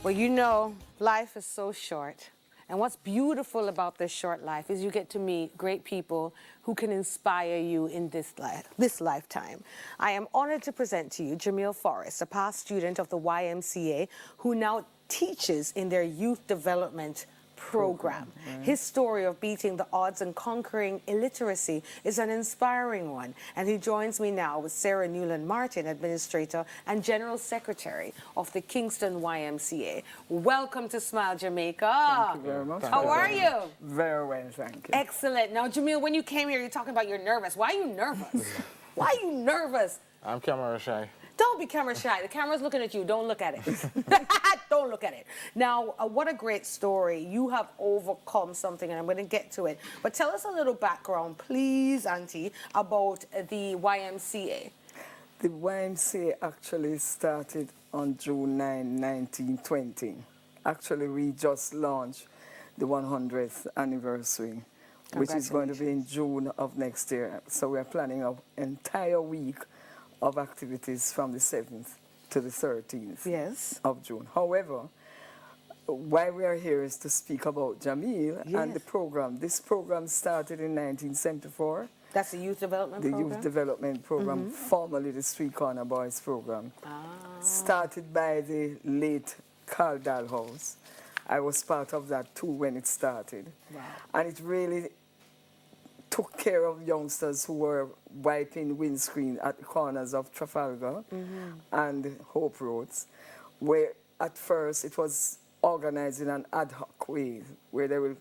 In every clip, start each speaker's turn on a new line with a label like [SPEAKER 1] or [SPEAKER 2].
[SPEAKER 1] Well, you know, life is so short. And what's beautiful about this short life is you get to meet great people who can inspire you in this lifetime. I am honored to present to you Jamil Forrest, a past student of the YMCA who now teaches in their youth development program. His story of beating the odds and conquering illiteracy is an inspiring one. And he joins me now with Sarah Newland Martin, Administrator and General Secretary of the Kingston YMCA. Welcome to Smile Jamaica.
[SPEAKER 2] Thank you very much.
[SPEAKER 1] How are you?
[SPEAKER 2] Very well, thank you.
[SPEAKER 1] Excellent. Now, Jamil, when you came here, you're talking about you're nervous. Why are you nervous? Why are you nervous?
[SPEAKER 3] I'm camera shy.
[SPEAKER 1] Don't be camera shy. The camera's looking at you. Don't look at it. Don't look at it. Now, what a great story. You have overcome something, and I'm going to get to it. But tell us a little background, please, Auntie, about the YMCA.
[SPEAKER 2] The YMCA actually started on June 9, 1920. Actually, we just launched the 100th anniversary, which is going to be in June of next year. So we're planning an entire week of activities from the 7th to the 13th of June. However, why we are here is to speak about Jamil and the program. This program started in 1974.
[SPEAKER 1] That's the Youth Development Program?
[SPEAKER 2] The Youth Development Program, formerly the Street Corner Boys Program. Started by the late Carl Dalhouse. I was part of that too when it started.
[SPEAKER 1] Wow.
[SPEAKER 2] And it really took care of youngsters who were wiping windscreen at the corners of Trafalgar and Hope Roads, where at first it was organized in an ad hoc way, where they will,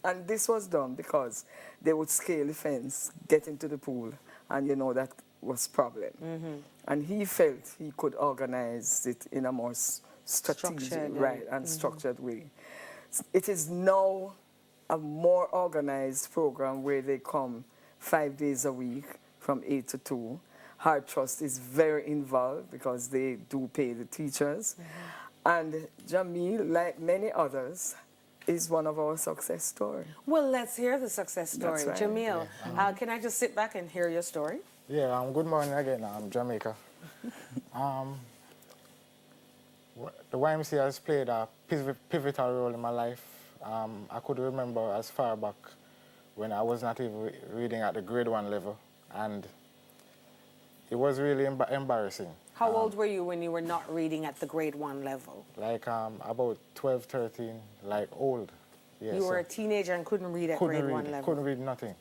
[SPEAKER 2] and this was done because they would scale the fence, get into the pool, and you know that was problem. And he felt he could organize it in a more strategic, structured way. It is now a more organized program where they come 5 days a week from 8 to 2. Heart Trust is very involved because they do pay the teachers. And Jamil, like many others, is one of our success stories.
[SPEAKER 1] Well, let's hear the success story.
[SPEAKER 2] That's right.
[SPEAKER 1] Jamil, can I just sit back and hear your story?
[SPEAKER 3] Yeah, good morning again. I'm Jamaica. The YMCA has played a pivotal role in my life. I could remember as far back when I was not even reading at the grade 1 level, and it was really embarrassing.
[SPEAKER 1] How old were you when you were not reading at the grade 1 level?
[SPEAKER 3] Like about 12, 13, like old. Yes,
[SPEAKER 1] You were a teenager and couldn't read at grade 1 level?
[SPEAKER 3] Couldn't read nothing.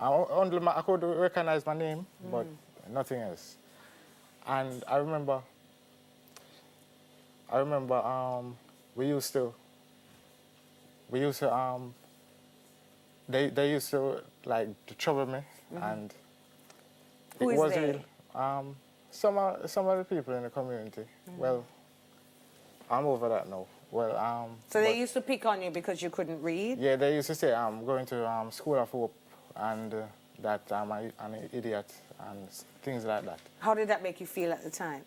[SPEAKER 1] Wow.
[SPEAKER 3] I could recognize my name, but nothing else. And I remember they used to like to trouble me, and
[SPEAKER 1] Who
[SPEAKER 3] it
[SPEAKER 1] is
[SPEAKER 3] was
[SPEAKER 1] they?
[SPEAKER 3] real. Some of the people in the community. Well, I'm over that now. Well,
[SPEAKER 1] So they used to pick on you because you couldn't read?
[SPEAKER 3] yeah, they used to say I'm going to School of Hope, and that I'm an idiot and things like that.
[SPEAKER 1] How did that make you feel at the time?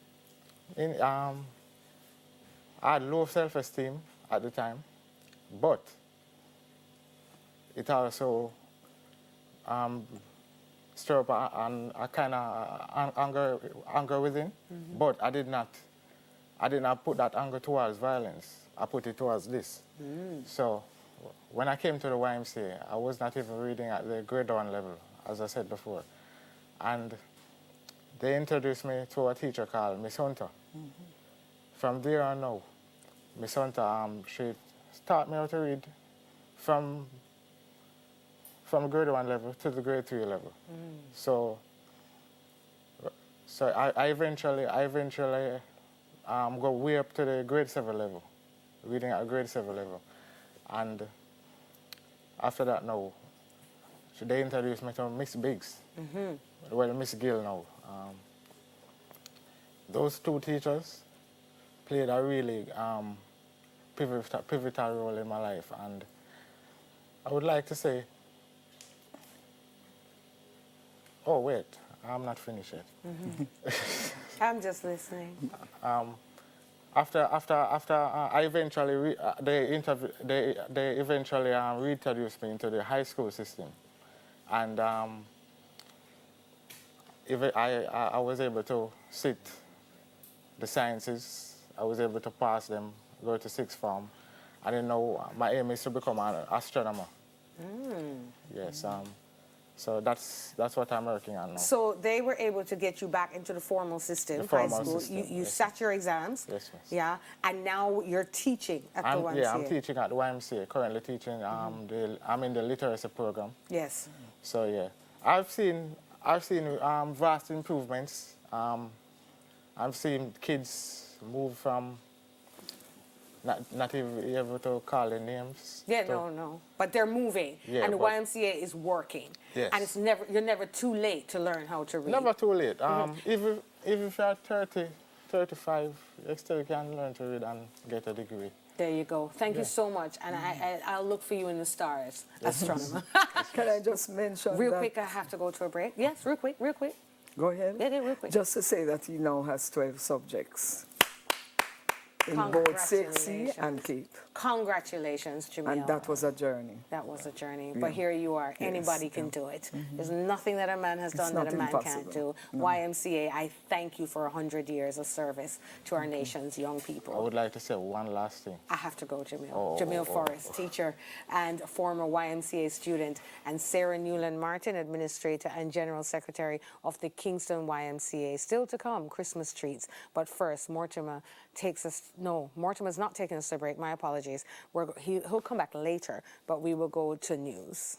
[SPEAKER 3] I had low self-esteem at the time, but it also stirred up a kind of anger within. But I did not put that anger towards violence. I put it towards this. So when I came to the YMCA, I was not even reading at the grade 1 level, as I said before. And they introduced me to a teacher called Miss Hunter. From there on now, Miss Hunter, she taught me how to read from grade 1 level to the grade 3 level. So I eventually go way up to the grade 7 level, reading at grade 7 level. And after that now, they introduced me to Miss Biggs, well, Miss Gill now. Those two teachers played a really pivotal role in my life, and I would like to say, oh wait, I'm not finished yet.
[SPEAKER 1] I'm just listening.
[SPEAKER 3] After I eventually they eventually reintroduced me into the high school system, and I was able to sit the sciences I was able to pass them, go to sixth form. And then now my aim is to become an astronomer. Yes, so that's what I'm working on now.
[SPEAKER 1] So they were able to get you back into the formal system,
[SPEAKER 3] The formal
[SPEAKER 1] high school.
[SPEAKER 3] system,
[SPEAKER 1] You
[SPEAKER 3] yes,
[SPEAKER 1] sat your exams.
[SPEAKER 3] Yes, yes.
[SPEAKER 1] Yeah, and now you're teaching at the YMCA.
[SPEAKER 3] Yeah, I'm teaching at the YMCA, currently teaching, I'm in the literacy program.
[SPEAKER 1] Yes.
[SPEAKER 3] So yeah, I've seen vast improvements. I've seen kids move from not even able to call their names.
[SPEAKER 1] Yeah,
[SPEAKER 3] to,
[SPEAKER 1] no. But they're moving,
[SPEAKER 3] Yeah,
[SPEAKER 1] and the
[SPEAKER 3] but-
[SPEAKER 1] YMCA is working.
[SPEAKER 3] Yes.
[SPEAKER 1] And you're never too late to learn how to read.
[SPEAKER 3] Never too late. Even if you're 30, 35, you still can learn to read and get a degree.
[SPEAKER 1] There you go. Thank you so much, and I'll look for you in the stars, astronomer.
[SPEAKER 2] Can I just mention
[SPEAKER 1] Real
[SPEAKER 2] that?
[SPEAKER 1] quick, I have to go to a break. Yes, real quick.
[SPEAKER 2] Go ahead.
[SPEAKER 1] Yeah, real quick.
[SPEAKER 2] Just to say that he now has 12 subjects in both sexy and Cape.
[SPEAKER 1] Congratulations, Jamil.
[SPEAKER 2] And that was a journey.
[SPEAKER 1] That was a journey. But here you are. Anybody can do it. There's nothing that a man has done that a
[SPEAKER 2] not
[SPEAKER 1] man can't
[SPEAKER 2] impossible.
[SPEAKER 1] do. YMCA, I thank you for 100 years of service to our nation's young
[SPEAKER 3] I
[SPEAKER 1] people.
[SPEAKER 3] would like to say one last thing.
[SPEAKER 1] I have to go, Jamil.
[SPEAKER 3] Oh,
[SPEAKER 1] Jamil Forrest, teacher and former YMCA student, and Sarah Newland Martin, administrator and general secretary of the Kingston YMCA. Still to come, Christmas treats. But first, Mortimer's not taking us to break. My apologies. He'll come back later, but we will go to news.